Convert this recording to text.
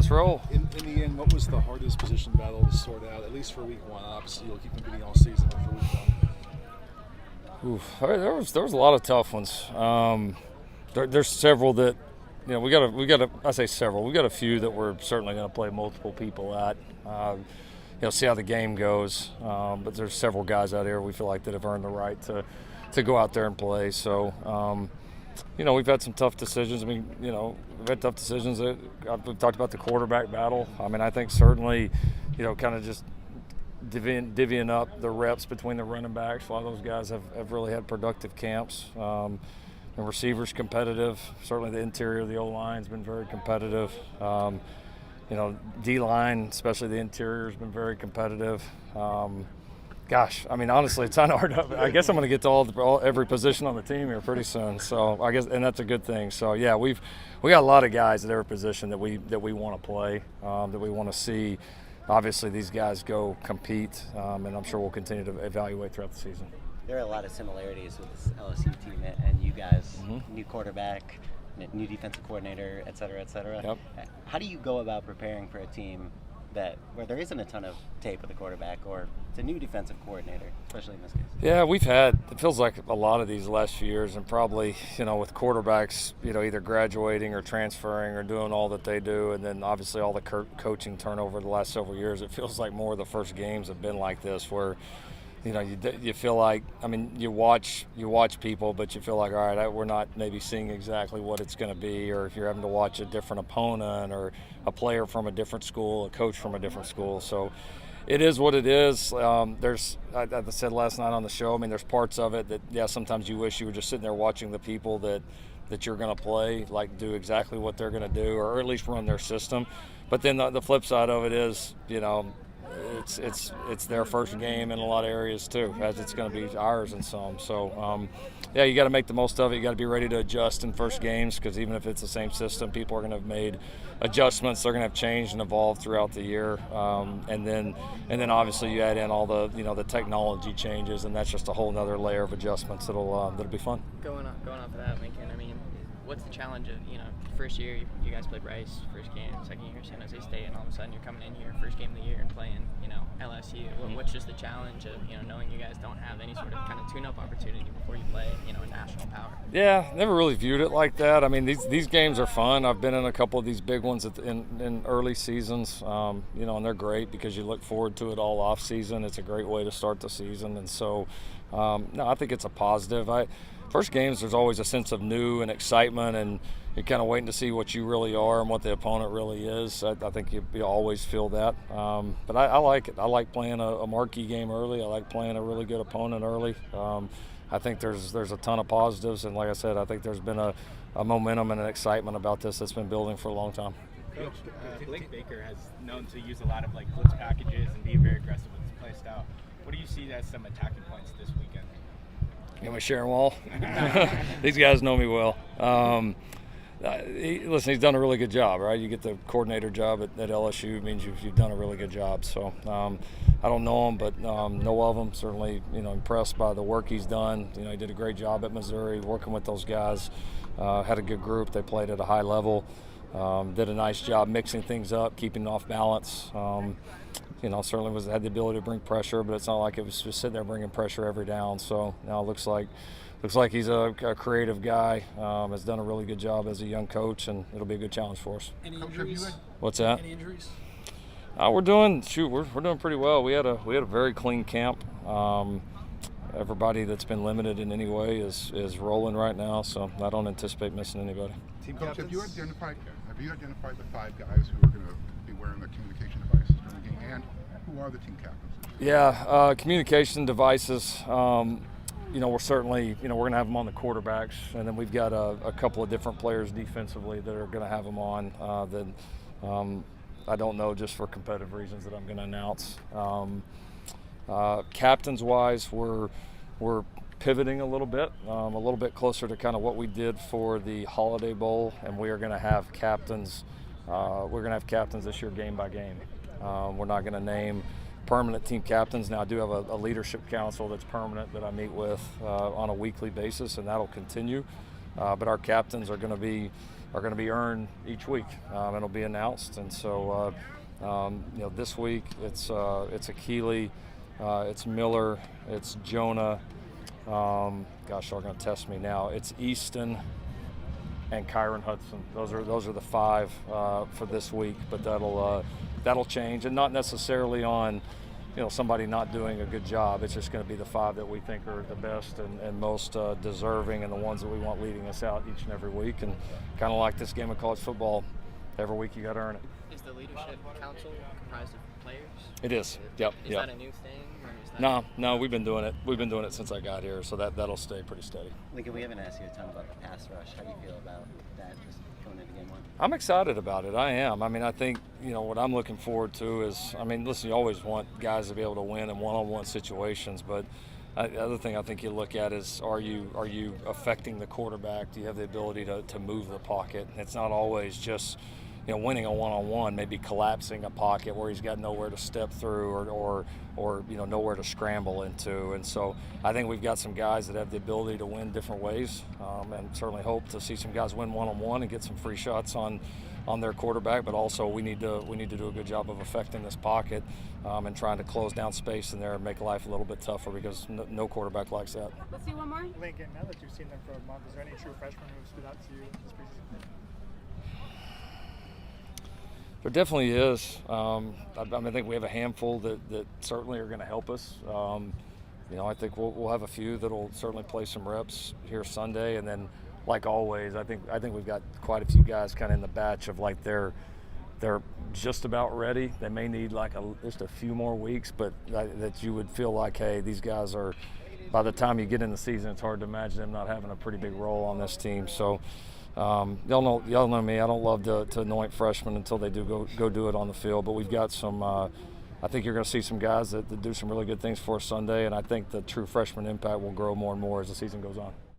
Let's roll. In the end, what was the hardest position battle to sort out, at least for week one? Obviously, you'll keep competing all season, but for week one. Oof, there was a lot of tough ones. There's several that, we got I say several. We got a few that we're certainly going to play multiple people at. See how the game goes. But there's several guys out here we feel like that have earned the right to go out there and play. So, we've had some tough decisions. We've had tough decisions. We've talked about the quarterback battle. I think certainly, kind of just divvying up the reps between the running backs. A lot of those guys have really had productive camps. The receivers competitive. Certainly the interior of the O-line has been very competitive. D-line, especially the interior, has been very competitive. Honestly, it's kind of hard. I guess I'm going to get to every position on the team here pretty soon. So I guess, and that's a good thing. So yeah, we got a lot of guys at every position that we want to play, that we want to see. Obviously, these guys go compete, and I'm sure we'll continue to evaluate throughout the season. There are a lot of similarities with this LSU team and you guys. New quarterback, new defensive coordinator, et cetera, et cetera. Yep. How do you go about preparing for a team where there isn't a ton of tape with the quarterback, or it's a new defensive coordinator, especially in this case? Yeah, it feels like a lot of these last few years, and probably, with quarterbacks, either graduating or transferring or doing all that they do, and then obviously all the coaching turnover the last several years, it feels like more of the first games have been like this, where you feel like, you watch people, but you feel like, all right, we're not maybe seeing exactly what it's going to be, or if you're having to watch a different opponent or a player from a different school, a coach from a different school. So it is what it is. As I said last night on the show, there's parts of it that, yeah, sometimes you wish you were just sitting there watching the people that you're going to play, like do exactly what they're going to do, or at least run their system. But then the flip side of it is, it's their first game in a lot of areas too, as it's going to be ours in some. So, you got to make the most of it. You got to be ready to adjust in first games, because even if it's the same system, people are going to have made adjustments. They're going to have changed and evolved throughout the year. And then obviously you add in all the the technology changes, and that's just a whole nother layer of adjustments that'll be fun. Going off of that, Lincoln. What's the challenge of first year you guys played Rice, first game, second year San Jose State, and all of a sudden you're coming in here first game of the year and playing LSU. What's just the challenge of knowing you guys don't have any sort of kind of tune-up opportunity before you play a national power? Yeah, never really viewed it like that. These games are fun. I've been in a couple of these big ones in early seasons, and they're great because you look forward to it all off season. It's a great way to start the season, and so I think it's a positive. First games, there's always a sense of new and excitement, and you're kind of waiting to see what you really are and what the opponent really is. I think you always feel that. But I like it. I like playing a marquee game early. I like playing a really good opponent early. I think there's a ton of positives, and like I said, I think there's been a momentum and an excitement about this that's been building for a long time. Coach, Blake Baker has known to use a lot of blitz packages and be very aggressive with his play style. What do you see as some attacking points this weekend? You want me to share them all? These guys know me well. He's done a really good job, right? You get the coordinator job at LSU, it means you've done a really good job. So I don't know him, but know of him. Certainly, impressed by the work he's done. He did a great job at Missouri working with those guys. Had a good group. They played at a high level. Did a nice job mixing things up, keeping off balance. Certainly had the ability to bring pressure, but it's not like it was just sitting there bringing pressure every down. So now it looks like he's a creative guy. Has done a really good job as a young coach, and it'll be a good challenge for us. Any injuries? What's that? Any injuries? We're doing pretty well. We had a very clean camp. Everybody that's been limited in any way is rolling right now, so I don't anticipate missing anybody. Team Coach, have you identified the 5 guys who are going to be wearing the communication devices during the game, and who are the team captains? Yeah, communication devices. We're certainly, we're going to have them on the quarterbacks, and then we've got a couple of different players defensively that are going to have them on. I don't know, just for competitive reasons, that I'm going to announce. Captains-wise, we're pivoting a little bit closer to kind of what we did for the Holiday Bowl, and we are going to have captains. We're going to have captains this year, game by game. We're not going to name permanent team captains. Now, I do have a leadership council that's permanent that I meet with on a weekly basis, and that'll continue. But our captains are going to be, going to be earned each week. It'll be announced, and so this week it's Akili, it's Miller, it's Jonah. Gosh, they're going to test me now. It's Easton and Kyron Hudson. Those are the 5 for this week, but that'll change, and not necessarily on somebody not doing a good job. It's just going to be the 5 that we think are the best and most deserving, and the ones that we want leading us out each and every week. And kind of like this game of college football, every week you got to earn it. Is the leadership council comprised of players? It is. Yep. Is that a new thing? Or is that No, we've been doing it. We've been doing it since I got here, so that'll stay pretty steady. Lincoln, we haven't asked you a ton about the pass rush. How do you feel about that just going into game 1? I'm excited about it. I am. I mean, I think, what I'm looking forward to is, listen, you always want guys to be able to win in one-on-one situations, but the other thing I think you look at is, are you affecting the quarterback? Do you have the ability to move the pocket? It's not always just, winning a one-on-one, maybe collapsing a pocket where he's got nowhere to step through or nowhere to scramble into. And so I think we've got some guys that have the ability to win different ways, and certainly hope to see some guys win one-on-one and get some free shots on their quarterback. But also we need to do a good job of affecting this pocket and trying to close down space in there and make life a little bit tougher, because no quarterback likes that. Let's see one more. Lincoln, now that you've seen them for a month, is there any true freshmen who have stood out to you this preseason? There definitely is. I think we have a handful that certainly are going to help us. I think we'll have a few that'll certainly play some reps here Sunday, and then, like always, I think we've got quite a few guys kind of in the batch of like they're just about ready. They may need like just a few more weeks, but that you would feel like, hey, these guys are. By the time you get in the season, it's hard to imagine them not having a pretty big role on this team. So. Y'all know me. I don't love to anoint freshmen until they do go do it on the field. But we've got some. I think you're going to see some guys that do some really good things for us Sunday, and I think the true freshman impact will grow more and more as the season goes on.